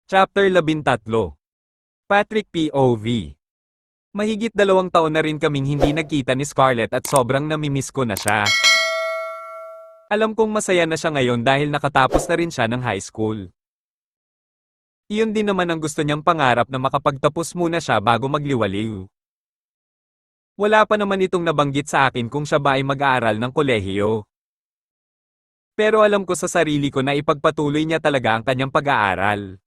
Chapter 13. Patrick POV. Mahigit 2 taon na rin kaming hindi nagkita ni Scarlett at sobrang namimiss ko na siya. Alam kong masaya na siya ngayon dahil nakatapos na rin siya ng high school. Iyon din naman ang gusto niyang pangarap na makapagtapos muna siya bago magliwaliw. Wala pa naman itong nabanggit sa akin kung siya ba ay mag-aaral ng kolehiyo. Pero alam ko sa sarili ko na ipagpatuloy niya talaga ang kanyang pag-aaral.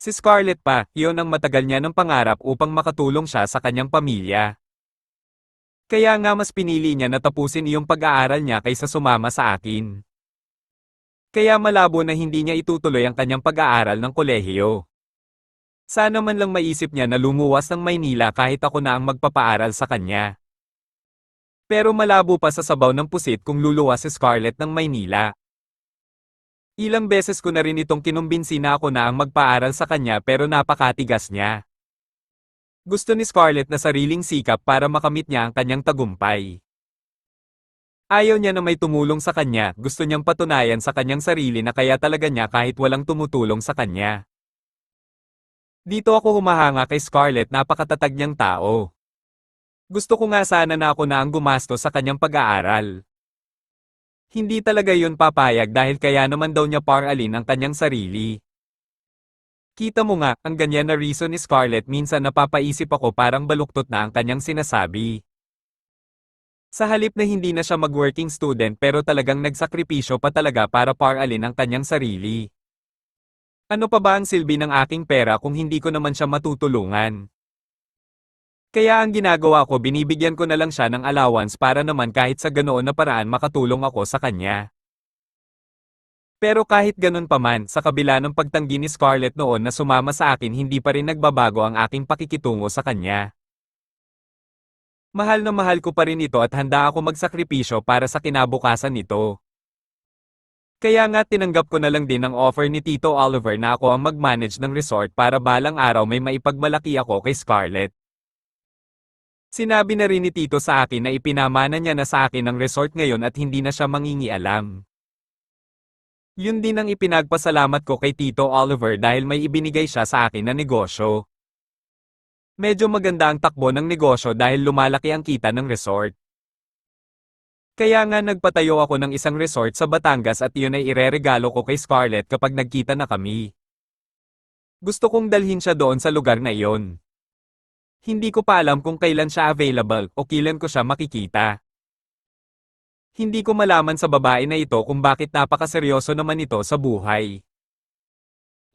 Si Scarlett pa, iyon ang matagal niya ng pangarap upang makatulong siya sa kanyang pamilya. Kaya nga mas pinili niya na tapusin iyong pag-aaral niya kaysa sumama sa akin. Kaya malabo na hindi niya itutuloy ang kanyang pag-aaral ng kolehiyo. Sana man lang maisip niya na lumuwas ng Maynila kahit ako na ang magpapaaral sa kanya. Pero malabo pa sa sabaw ng pusit kung luluwas si Scarlett ng Maynila. Ilang beses ko na rin itong kinumbinsi na ako na ang magpaaral sa kanya pero napakatigas niya. Gusto ni Scarlett na sariling sikap para makamit niya ang kanyang tagumpay. Ayaw niya na may tumulong sa kanya, gusto niyang patunayan sa kanyang sarili na kaya talaga niya kahit walang tumutulong sa kanya. Dito ako humahanga kay Scarlett, napakatatag niyang tao. Gusto ko nga sana na ako na ang gumasto sa kanyang pag-aaral. Hindi talaga yun papayag dahil kaya naman daw niya paralin ang kanyang sarili. Kita mo nga, ang ganyan na reason ni Scarlett minsan napapaisip ako parang baluktot na ang kanyang sinasabi. Sa halip na hindi na siya mag-working student pero talagang nagsakripisyo pa talaga para paralin ang kanyang sarili. Ano pa ba ang silbi ng aking pera kung hindi ko naman siya matutulungan? Kaya ang ginagawa ko, binibigyan ko na lang siya ng allowance para naman kahit sa ganoon na paraan makatulong ako sa kanya. Pero kahit ganun pa man, sa kabila ng pagtanggi ni Scarlett noon na sumama sa akin, hindi pa rin nagbabago ang aking pakikitungo sa kanya. Mahal na mahal ko pa rin ito at handa ako magsakripisyo para sa kinabukasan nito. Kaya nga tinanggap ko na lang din ang offer ni Tito Oliver na ako ang mag-manage ng resort para balang araw may maipagmalaki ako kay Scarlett. Sinabi na rin ni Tito sa akin na ipinamana niya na sa akin ang resort ngayon at hindi na siya mangingialam. Yun din ang ipinagpasalamat ko kay Tito Oliver dahil may ibinigay siya sa akin na negosyo. Medyo maganda ang takbo ng negosyo dahil lumalaki ang kita ng resort. Kaya nga nagpatayo ako ng isang resort sa Batangas at iyon ay ireregalo ko kay Scarlett kapag nagkita na kami. Gusto kong dalhin siya doon sa lugar na iyon. Hindi ko pa alam kung kailan siya available o kailan ko siya makikita. Hindi ko malaman sa babae na ito kung bakit napakaseryoso naman ito sa buhay.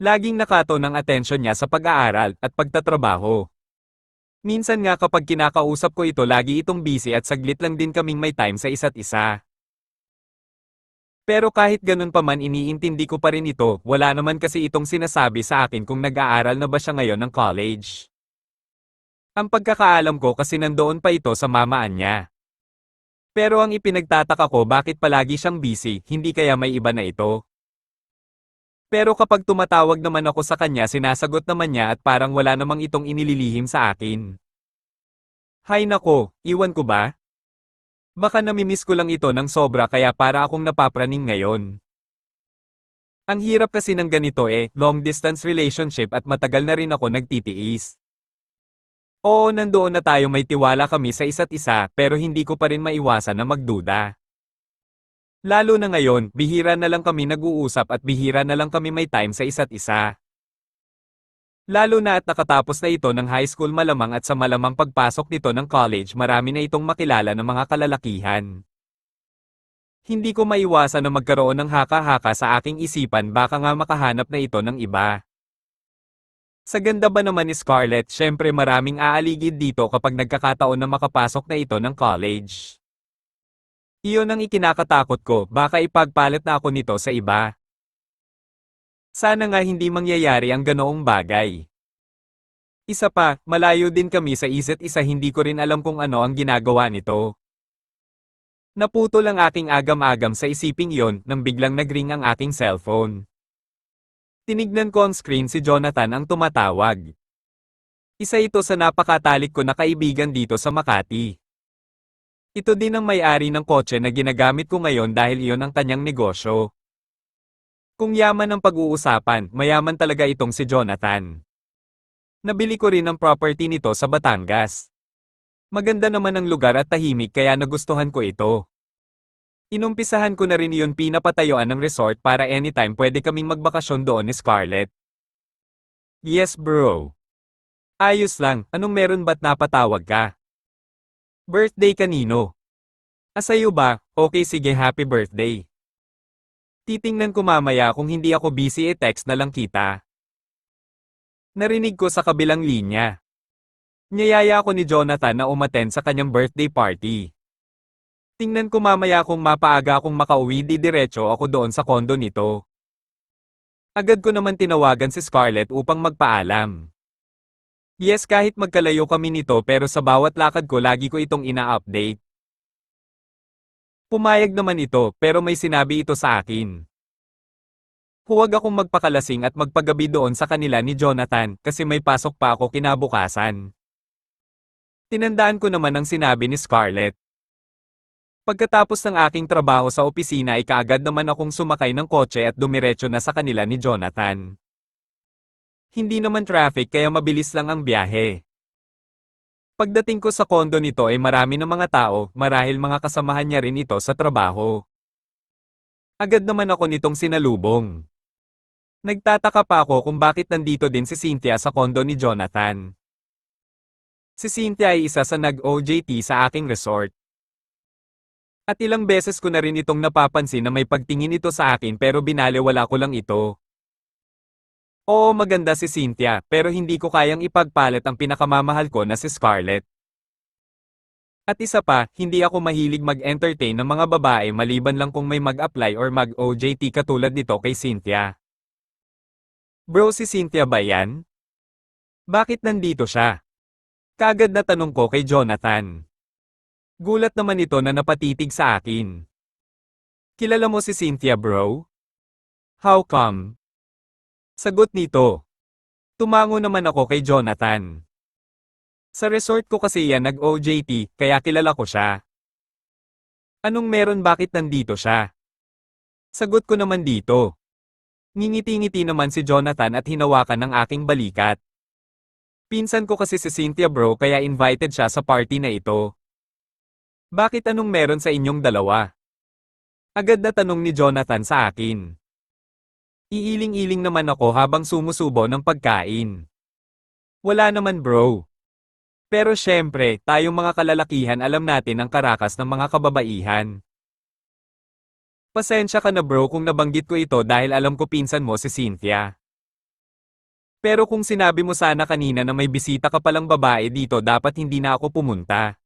Laging nakato ng atensyon niya sa pag-aaral at pagtatrabaho. Minsan nga kapag kinakausap ko ito lagi itong busy at saglit lang din kaming may time sa isa't isa. Pero kahit ganun pa man iniintindi ko pa rin ito, wala naman kasi itong sinasabi sa akin kung nag-aaral na ba siya ngayon ng college. Ang pagkakaalam ko kasi nandoon pa ito sa mamaan niya. Pero ang ipinagtataka ko bakit palagi siyang busy, hindi kaya may iba na ito. Pero kapag tumatawag naman ako sa kanya sinasagot naman niya at parang wala namang itong inililihim sa akin. Hay nako, iwan ko ba? Baka namimiss ko lang ito ng sobra kaya para akong napapraning ngayon. Ang hirap kasi ng ganito long distance relationship at matagal na rin ako nagtitiis. Oo, nandoon na tayo, may tiwala kami sa isa't isa pero hindi ko pa rin maiwasan na magduda. Lalo na ngayon, bihira na lang kami nag-uusap at bihira na lang kami may time sa isa't isa. Lalo na at nakatapos na ito ng high school, malamang at sa malamang pagpasok nito ng college marami na itong makilala ng mga kalalakihan. Hindi ko maiwasan na magkaroon ng haka-haka sa aking isipan, baka nga makahanap na ito ng iba. Sa ganda ba naman ni Scarlett, syempre maraming aaligid dito kapag nagkakataon na makapasok na ito ng college. Iyon ang ikinakatakot ko, baka ipagpalit na ako nito sa iba. Sana nga hindi mangyayari ang ganoong bagay. Isa pa, malayo din kami sa isa't isa, hindi ko rin alam kung ano ang ginagawa nito. Naputol ang aking agam-agam sa isiping iyon nang biglang nagring ang aking cellphone. Tinignan ko ang screen, si Jonathan ang tumatawag. Isa ito sa napakatalik ko na kaibigan dito sa Makati. Ito din ang may-ari ng kotse na ginagamit ko ngayon dahil iyon ang kanyang negosyo. Kung yaman ang pag-uusapan, mayaman talaga itong si Jonathan. Nabili ko rin ang property nito sa Batangas. Maganda naman ang lugar at tahimik kaya nagustuhan ko ito. Inumpisahan ko na rin iyon pinapatayuan ng resort para anytime pwede kaming magbakasyon doon ni Scarlett. Yes bro. Ayos lang, anong meron ba't napatawag ka? Birthday kanino? Sa'yo ba? Okay sige happy birthday. Titingnan ko mamaya kung hindi ako busy text na lang kita. Narinig ko sa kabilang linya. Niyayaya ako ni Jonathan na umattend sa kanyang birthday party. Tingnan ko mamaya kung mapaaga akong makauwi diretso ako doon sa kondo nito. Agad ko naman tinawagan si Scarlett upang magpaalam. Yes kahit magkalayo kami nito pero sa bawat lakad ko lagi ko itong ina-update. Pumayag naman ito pero may sinabi ito sa akin. Huwag akong magpakalasing at magpagabi doon sa kanila ni Jonathan kasi may pasok pa ako kinabukasan. Tinandaan ko naman ang sinabi ni Scarlett. Pagkatapos ng aking trabaho sa opisina ay kaagad naman akong sumakay ng kotse at dumiretso na sa kanila ni Jonathan. Hindi naman traffic kaya mabilis lang ang biyahe. Pagdating ko sa kondo nito ay marami ng mga tao, marahil mga kasamahan niya rin ito sa trabaho. Agad naman ako nitong sinalubong. Nagtataka pa ako kung bakit nandito din si Cynthia sa kondo ni Jonathan. Si Cynthia ay isa sa nag-OJT sa aking resort. At ilang beses ko na rin itong napapansin na may pagtingin ito sa akin pero binaliwala ko lang ito. Oo maganda si Cynthia pero hindi ko kayang ipagpalit ang pinakamamahal ko na si Scarlett. At isa pa, hindi ako mahilig mag-entertain ng mga babae maliban lang kung may mag-apply or mag-OJT katulad nito kay Cynthia. Bro si Cynthia ba yan? Bakit nandito siya? Kagad na tanong ko kay Jonathan. Gulat naman ito na napatitig sa akin. Kilala mo si Cynthia bro? How come? Sagot nito. Tumango naman ako kay Jonathan. Sa resort ko kasi yan nag-OJT, kaya kilala ko siya. Anong meron bakit nandito siya? Sagot ko naman dito. Ngingiti-ngiti naman si Jonathan at hinawakan ng aking balikat. Pinsan ko kasi si Cynthia bro kaya invited siya sa party na ito. Bakit anong meron sa inyong dalawa? Agad na tanong ni Jonathan sa akin. Iiling-iling naman ako habang sumusubo ng pagkain. Wala naman bro. Pero syempre, tayong mga kalalakihan alam natin ang karakas ng mga kababaihan. Pasensya ka na bro kung nabanggit ko ito dahil alam ko pinsan mo si Cynthia. Pero kung sinabi mo sana kanina na may bisita ka palang babae dito dapat hindi na ako pumunta.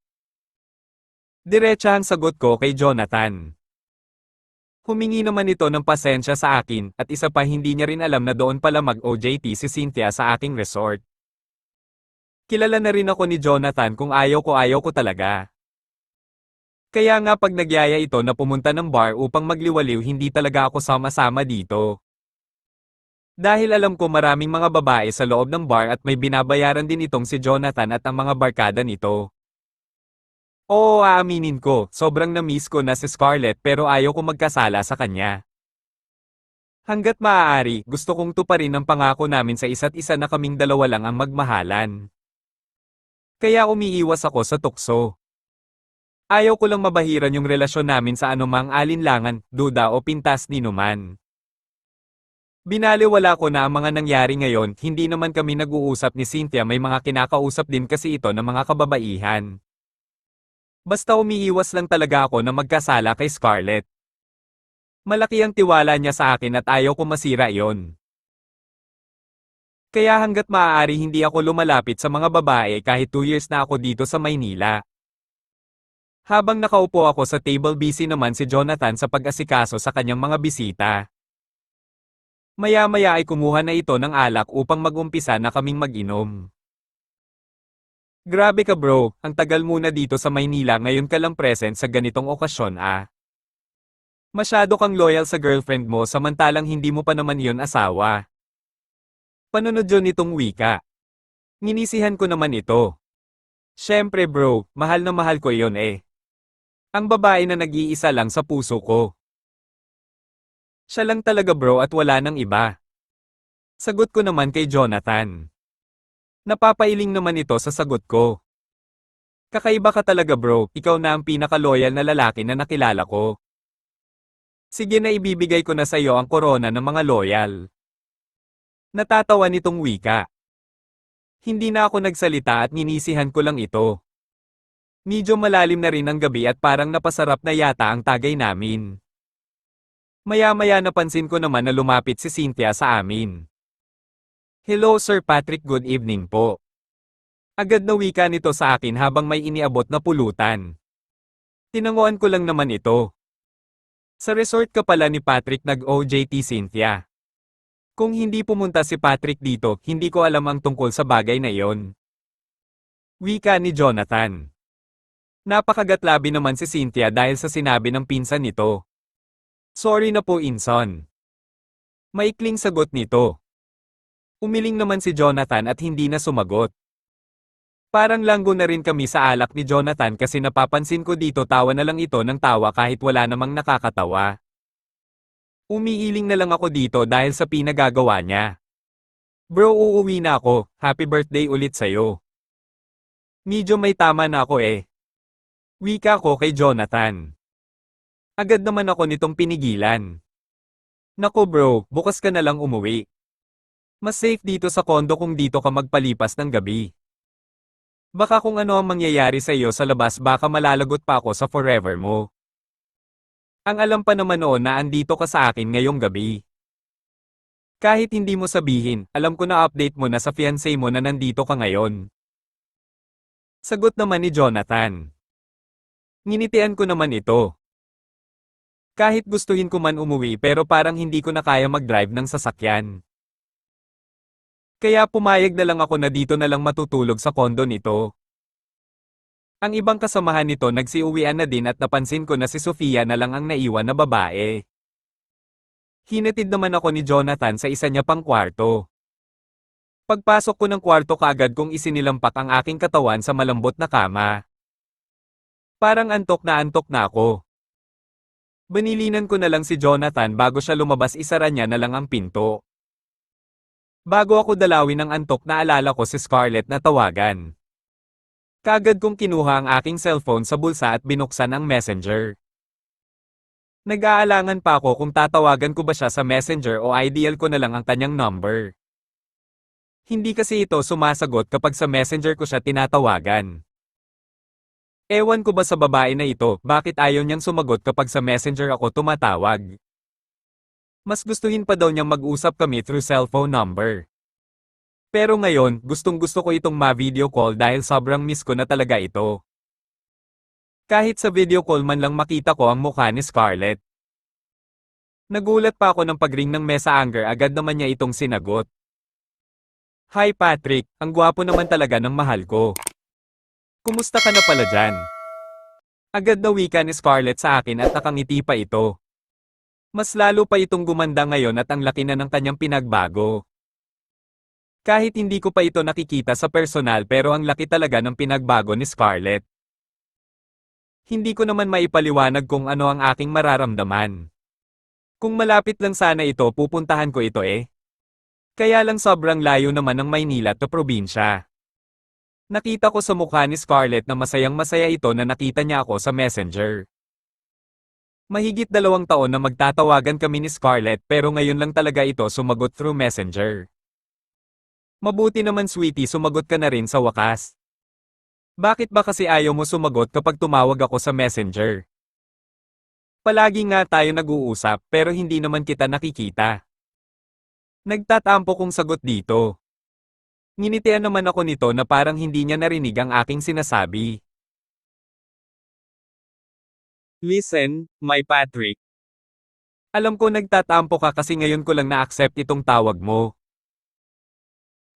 Diretsahang sagot ko kay Jonathan. Humingi naman ito ng pasensya sa akin at isa pa hindi niya rin alam na doon pala mag-OJT si Cynthia sa aking resort. Kilala na rin ako ni Jonathan kung ayaw ko talaga. Kaya nga pag nagyaya ito na pumunta ng bar upang magliwaliw hindi talaga ako sama-sama dito. Dahil alam ko maraming mga babae sa loob ng bar at may binabayaran din itong si Jonathan at ang mga barkada nito. Oo aaminin ko, sobrang na-miss ko na si Scarlett pero ayaw ko magkasala sa kanya. Hanggat maaari, gusto kong tuparin ang pangako namin sa isa't isa na kaming dalawa lang ang magmahalan. Kaya umiiwas ako sa tukso. Ayaw ko lang mabahiran yung relasyon namin sa anumang alinlangan, duda o pintas ni numan. Binaliwala ko na ang mga nangyari ngayon, hindi naman kami nag-uusap ni Cynthia may mga kinakausap din kasi ito ng mga kababaihan. Basta umiiwas lang talaga ako na magkasala kay Scarlett. Malaki ang tiwala niya sa akin at ayaw ko masira iyon. Kaya hanggat maaari hindi ako lumalapit sa mga babae kahit 2 years na ako dito sa Maynila. Habang nakaupo ako sa table busy naman si Jonathan sa pag-asikaso sa kanyang mga bisita. Maya-maya ay kumuha na ito ng alak upang mag-umpisa na kaming mag-inom. Grabe ka bro, ang tagal muna dito sa Maynila ngayon ka lang present sa ganitong okasyon ah. Masyado kang loyal sa girlfriend mo samantalang hindi mo pa naman yon asawa. Panunod yun itong wika. Nginisihan ko naman ito. Syempre bro, mahal na mahal ko yon eh. Ang babae na nag-iisa lang sa puso ko. Siya lang talaga bro at wala nang iba. Sagot ko naman kay Jonathan. Napapailing naman ito sa sagot ko. Kakaiba ka talaga bro, ikaw na ang pinaka-loyal na lalaki na nakilala ko. Sige na ibibigay ko na sa iyo ang korona ng mga loyal. Natatawa nitong wika. Hindi na ako nagsalita at ninisihan ko lang ito. Medyo malalim na rin ang gabi at parang napasarap na yata ang tagay namin. Maya-maya napansin ko naman na lumapit si Cynthia sa amin. Hello Sir Patrick, good evening po. Agad na wika nito sa akin habang may iniabot na pulutan. Tinanguan ko lang naman ito. Sa resort ka pala ni Patrick nag-OJT Cynthia. Kung hindi pumunta si Patrick dito, hindi ko alam ang tungkol sa bagay na iyon. Wika ni Jonathan. Napakagatlabi naman si Cynthia dahil sa sinabi ng pinsan nito. Sorry na po Inson. Maikling sagot nito. Umiling naman si Jonathan at hindi na sumagot. Parang langgo na rin kami sa alak ni Jonathan kasi napapansin ko dito tawa na lang ito ng tawa kahit wala namang nakakatawa. Umiiling na lang ako dito dahil sa pinagagawa niya. Bro, uuwi na ako, happy birthday ulit sa'yo. Medyo may tama na ako eh. Wika ko kay Jonathan. Agad naman ako nitong pinigilan. Nako bro, bukas ka na lang umuwi. Mas safe dito sa kondo kung dito ka magpalipas ng gabi. Baka kung ano ang mangyayari sa iyo sa labas baka malalagot pa ako sa forever mo. Ang alam pa naman noon na andito ka sa akin ngayong gabi. Kahit hindi mo sabihin, alam ko na update mo na sa fiancé mo na nandito ka ngayon. Sagot naman ni Jonathan. Nginitian ko naman ito. Kahit gustuhin ko man umuwi pero parang hindi ko na kaya mag-drive ng sasakyan. Kaya pumayag na lang ako na dito na lang matutulog sa kondo nito. Ang ibang kasamahan nito nagsiuwian na din at napansin ko na si Sofia na lang ang naiwan na babae. Hinatid naman ako ni Jonathan sa isa niya pang kwarto. Pagpasok ko ng kwarto kaagad kong isinilampak ang aking katawan sa malambot na kama. Parang antok na ako. Banilinan ko na lang si Jonathan bago siya lumabas isara niya na lang ang pinto. Bago ako dalawin ng antok naalala ko si Scarlett na tawagan. Kaagad kong kinuha ang aking cellphone sa bulsa at binuksan ang messenger. Nag-aalangan pa ako kung tatawagan ko ba siya sa messenger o ideal ko na lang ang kanyang number. Hindi kasi ito sumasagot kapag sa messenger ko siya tinatawagan. Ewan ko ba sa babae na ito, bakit ayaw niyang sumagot kapag sa messenger ako tumatawag. Mas gustuhin pa daw niyang mag-usap kami through cellphone number. Pero ngayon, gustong-gusto ko itong ma-video call dahil sobrang miss ko na talaga ito. Kahit sa video call man lang makita ko ang mukha ni Scarlett. Nagulat pa ako ng pagring ng mesa anger agad naman niya itong sinagot. Hi Patrick, ang gwapo naman talaga ng mahal ko. Kumusta ka na pala dyan? Agad na wika ni Scarlett sa akin at nakangiti pa ito. Mas lalo pa itong gumanda ngayon at ang laki na ng kanyang pinagbago. Kahit hindi ko pa ito nakikita sa personal pero ang laki talaga ng pinagbago ni Scarlett. Hindi ko naman maipaliwanag kung ano ang aking mararamdaman. Kung malapit lang sana ito pupuntahan ko ito eh. Kaya lang sobrang layo naman ng Maynila to probinsya. Nakita ko sa mukha ni Scarlett na masayang masaya ito na nakita niya ako sa messenger. Mahigit 2 taon na magtatawagan kami ni Scarlett pero ngayon lang talaga ito sumagot through messenger. Mabuti naman sweetie sumagot ka na rin sa wakas. Bakit ba kasi ayaw mo sumagot kapag tumawag ako sa messenger? Palagi nga tayo nag-uusap pero hindi naman kita nakikita. Nagtatampo kong sagot dito. Nginitian naman ako nito na parang hindi niya narinig ang aking sinasabi. Listen, my Patrick. Alam ko nagtatampo ka kasi ngayon ko lang na-accept itong tawag mo.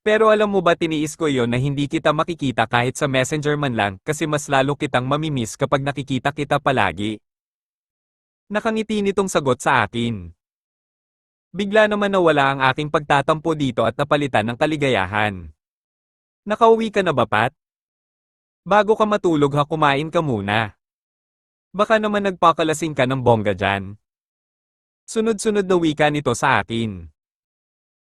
Pero alam mo ba tiniis ko yon na hindi kita makikita kahit sa messenger man lang kasi mas lalo kitang mamimiss kapag nakikita kita palagi. Nakangiti nitong sagot sa akin. Bigla naman nawala ang aking pagtatampo dito at napalitan ng kaligayahan. Nakauwi ka na ba Pat? Bago ka matulog ha kumain ka muna. Baka naman nagpakalasing ka ng bongga dyan. Sunod-sunod na wika nito sa akin.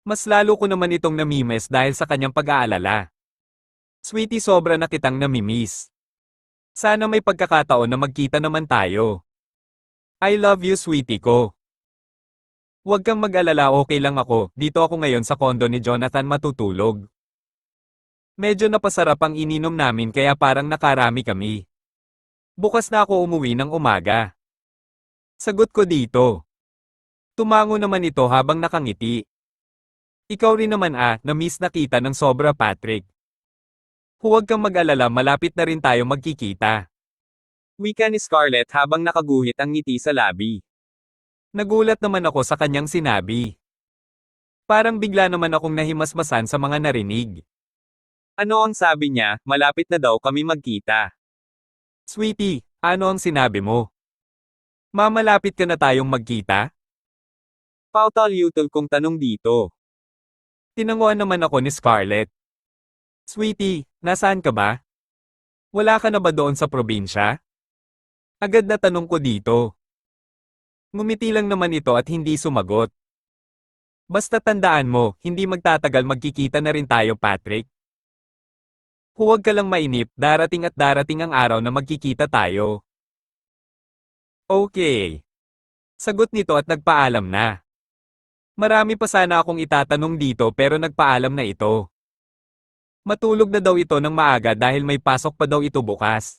Mas lalo ko naman itong namimiss dahil sa kanyang pag-aalala. Sweetie, sobra na kitang namimiss. Sana may pagkakataon na magkita naman tayo. I love you, sweetie ko. Huwag kang mag-alala, okay lang ako. Dito ako ngayon sa kondo ni Jonathan matutulog. Medyo napasarap ang ininom namin kaya parang nakarami kami. Bukas na ako umuwi ng umaga. Sagot ko dito. Tumango naman ito habang nakangiti. Ikaw rin naman na-miss na kita ng sobra, Patrick. Huwag kang mag-alala, malapit na rin tayo magkikita. Wika ni Scarlett habang nakaguhit ang ngiti sa labi. Nagulat naman ako sa kanyang sinabi. Parang bigla naman akong nahimasmasan sa mga narinig. Ano ang sabi niya, malapit na daw kami magkita? Sweetie, ano ang sinabi mo? Mamalapit ka na tayong magkita? Pautal-yutal kong tanong dito. Tinanguan naman ako ni Scarlett. Sweetie, nasaan ka ba? Wala ka na ba doon sa probinsya? Agad na tanong ko dito. Ngumiti lang naman ito at hindi sumagot. Basta tandaan mo, hindi magtatagal magkikita na rin tayo, Patrick. Huwag ka lang mainip, darating at darating ang araw na magkikita tayo. Okay. Sagot nito at nagpaalam na. Marami pa sana akong itatanong dito pero nagpaalam na ito. Matulog na daw ito ng maaga dahil may pasok pa daw ito bukas.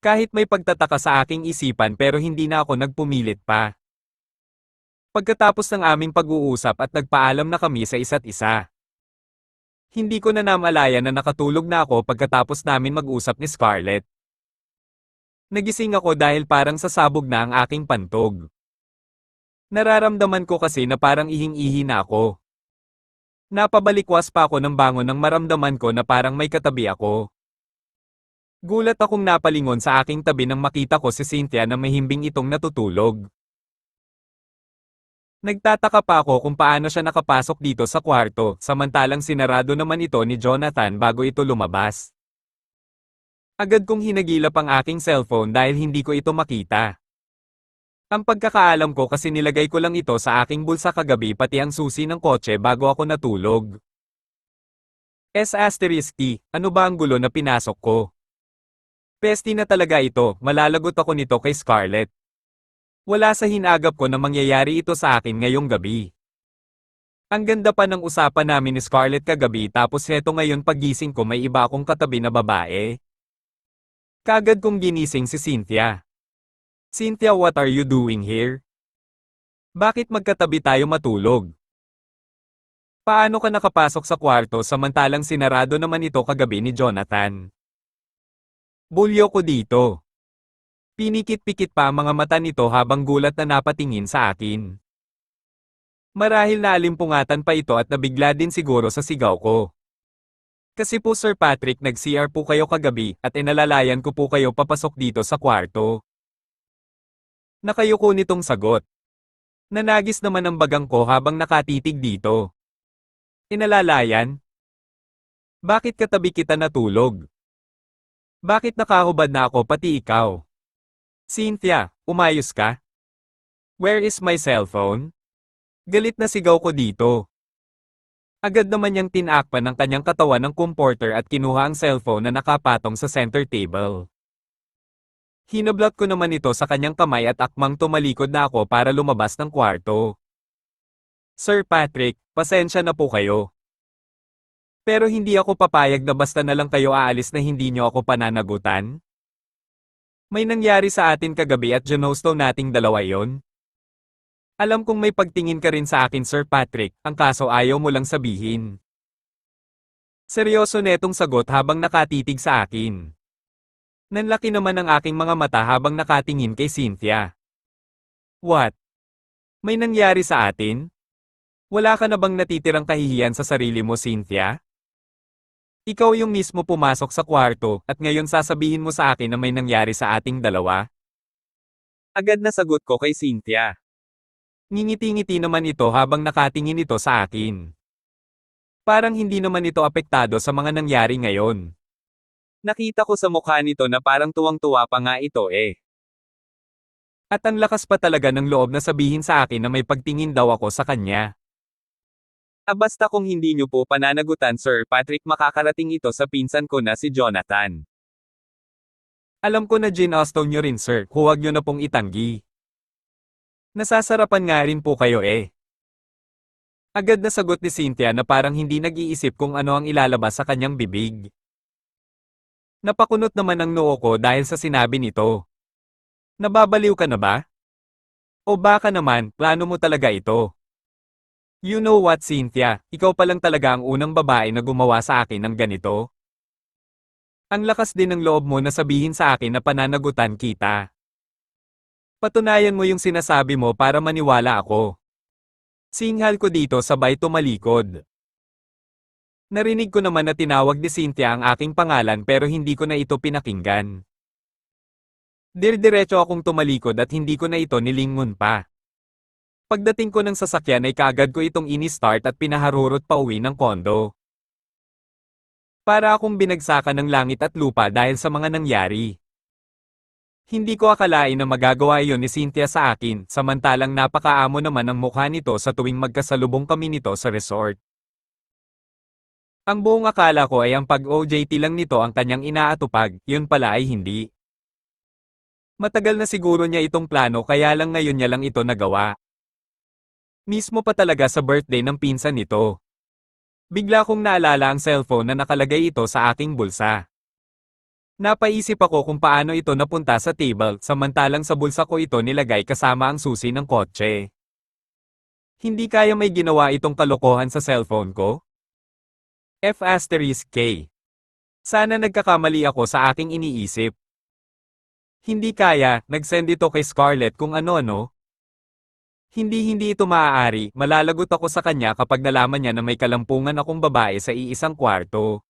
Kahit may pagtataka sa aking isipan pero hindi na ako nagpumilit pa. Pagkatapos ng aming pag-uusap at nagpaalam na kami sa isa't isa. Hindi ko na namalayan na nakatulog na ako pagkatapos namin mag-usap ni Scarlett. Nagising ako dahil parang sasabog na ang aking pantog. Nararamdaman ko kasi na parang ihing-ihi na ako. Napabalikwas pa ako ng bangon nang maramdaman ko na parang may katabi ako. Gulat akong napalingon sa aking tabi nang makita ko si Cynthia na mahimbing itong natutulog. Nagtataka pa ako kung paano siya nakapasok dito sa kwarto, samantalang sinarado naman ito ni Jonathan bago ito lumabas. Agad kong hinagilap ang aking cellphone dahil hindi ko ito makita. Ang pagkakaalam ko kasi nilagay ko lang ito sa aking bulsa kagabi pati ang susi ng kotse bago ako natulog. S*T, ano ba ang gulo na pinasok ko? Pesti na talaga ito, malalagot ako nito kay Scarlett. Wala sa hinagap ko na mangyayari ito sa akin ngayong gabi. Ang ganda pa ng usapan namin ni Scarlett kagabi tapos heto ngayon pagising ko may iba akong katabi na babae. Kagad kong ginising si Cynthia. Cynthia, what are you doing here? Bakit magkatabi tayo matulog? Paano ka nakapasok sa kwarto samantalang sinarado naman ito kagabi ni Jonathan? Bulyo ko dito. Pinikit-pikit pa ang mga mata nito habang gulat na napatingin sa akin. Marahil naalimpungatan pa ito at nabigla din siguro sa sigaw ko. Kasi po Sir Patrick, nag-CR po kayo kagabi at inalalayan ko po kayo papasok dito sa kwarto. Nakayuko nitong sagot. Nanagis naman ang bagang ko habang nakatitig dito. Inalalayan? Bakit katabi kita natulog? Bakit nakahubad na ako pati ikaw? Cynthia, umayos ka? Where is my cellphone? Galit na sigaw ko dito. Agad naman niyang tinakpan ng kanyang katawan ng comforter at kinuha ang cellphone na nakapatong sa center table. Hinablot ko naman ito sa kanyang kamay at akmang tumalikod na ako para lumabas ng kwarto. Sir Patrick, pasensya na po kayo. Pero hindi ako papayag na basta na lang kayo aalis na hindi niyo ako pananagutan. May nangyari sa atin kagabi at ginusto nating dalawa yon. Alam kong may pagtingin ka rin sa akin Sir Patrick, ang kaso ayaw mo lang sabihin. Seryoso netong sagot habang nakatitig sa akin. Nanlaki naman ang aking mga mata habang nakatingin kay Cynthia. What? May nangyari sa atin? Wala ka na bang natitirang kahihiyan sa sarili mo, Cynthia? Ikaw yung mismo pumasok sa kwarto at ngayon sasabihin mo sa akin na may nangyari sa ating dalawa? Agad na sagot ko kay Cynthia. Ngingiti-ngiti naman ito habang nakatingin ito sa akin. Parang hindi naman ito apektado sa mga nangyari ngayon. Nakita ko sa mukha nito na parang tuwang-tuwa pa nga ito eh. At ang lakas pa talaga ng loob na sabihin sa akin na may pagtingin daw ako sa kanya. Basta kung hindi niyo po pananagutan Sir Patrick makakarating ito sa pinsan ko na si Jonathan. Alam ko na Jane Austen nyo rin sir, huwag nyo na pong itanggi. Nasasarapan nga rin po kayo eh. Agad na sagot ni Cynthia na parang hindi nag-iisip kung ano ang ilalabas sa kanyang bibig. Napakunot naman ang noo ko dahil sa sinabi nito. Nababaliw ka na ba? O baka naman, plano mo talaga ito? You know what Cynthia, ikaw pa lang talaga ang unang babae na gumawa sa akin ng ganito. Ang lakas din ng loob mo na sabihin sa akin na pananagutan kita. Patunayan mo yung sinasabi mo para maniwala ako. Singhal ko dito sabay tumalikod. Narinig ko naman na tinawag ni Cynthia ang aking pangalan pero hindi ko na ito pinakinggan. Diretso akong tumalikod at hindi ko na ito nilingon pa. Pagdating ko ng sasakyan ay kaagad ko itong ini-start at pinaharurot pa uwi ng kondo. Para akong binagsakan ng langit at lupa dahil sa mga nangyari. Hindi ko akalain na magagawa iyon ni Cynthia sa akin, samantalang napakaamo naman ang mukha nito sa tuwing magkasalubong kami nito sa resort. Ang buong akala ko ay ang pag-OJT lang nito ang kanyang inaatupag, yun pala ay hindi. Matagal na siguro niya itong plano kaya lang ngayon niya lang ito nagawa. Mismo pa talaga sa birthday ng pinsan nito. Bigla kong naalala ang cellphone na nakalagay ito sa aking bulsa. Napaisip ako kung paano ito napunta sa table, samantalang sa bulsa ko ito nilagay kasama ang susi ng kotse. Hindi kaya may ginawa itong kalokohan sa cellphone ko? F*K. Sana nagkakamali ako sa aking iniisip. Hindi kaya, nag-send ito kay Scarlett kung ano-ano. Hindi ito maaari, malalagot ako sa kanya kapag nalaman niya na may kalampungan akong babae sa iisang kwarto.